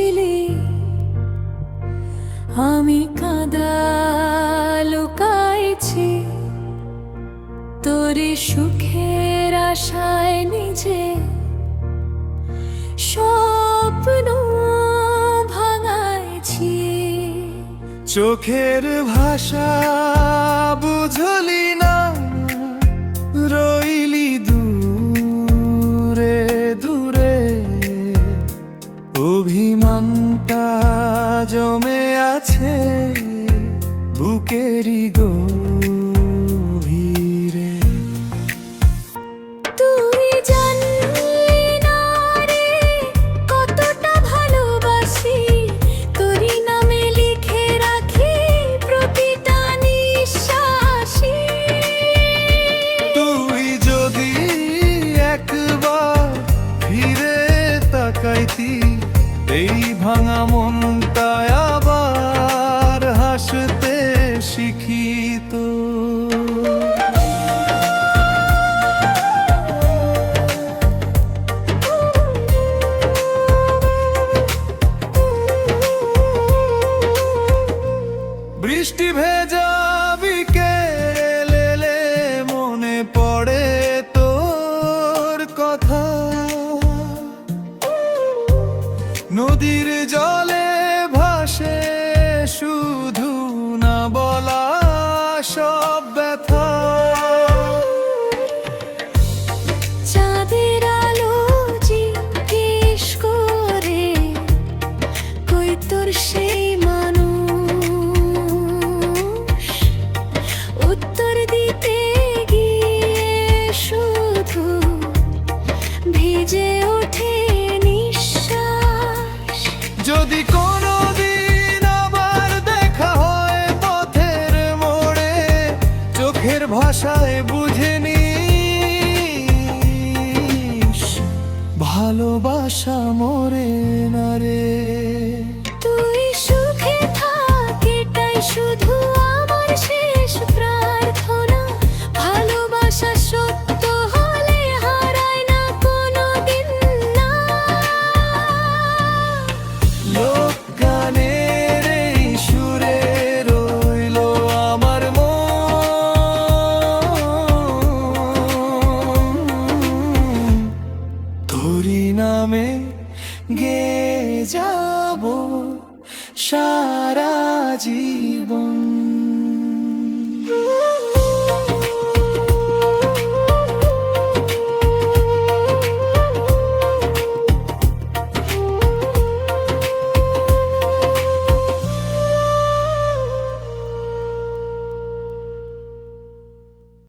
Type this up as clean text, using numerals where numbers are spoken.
ছিলি, আমি কাঁদা লুকাইছি তোরে সুখের আশায় নিজে স্বপ্ন ভাঙাইছি। চোখের ভাষা বুঝলি না, রইলি দূরে দূরে, অভিমানটা জমে আছে বুকেরই গভীরে। তুই জানলি না রে কতটা ভালোবাসি, তোরই নামে লিখে রাখি প্রতিটা নিঃশ্বাসই। তুই যদি একবার ফিরে তাকাইতি, এই ভাঙা মনটা আবার হাসতে শিখিত। বৃষ্টি ভেজা বিকেলে মনে পড়ে তোর কথা, নদীর জলে ভাসে শুধু না বলা সব ব্যথা। চাঁদের আলো জিজ্ঞেস করে কই তোর সেই মানুষ, উত্তর দিতে গিয়ে শুধু ভিজে ওঠে নিঃশ্বাস। যদি কোনোদিন আবার দেখা হয় পথের মোড়ে, চোখের ভাষায় বুঝে নিস ভালোবাসা মরে না রে। তুই সুখে থাক এটাই শুধু আমার শেষ প্রার্থনা, ভালোবাসা সত্য হলে হারায় না কোনোদিন না। লোক গানের এই সুরে রইল আমার মন, তোরি নামে গে যাব সারা জীবন।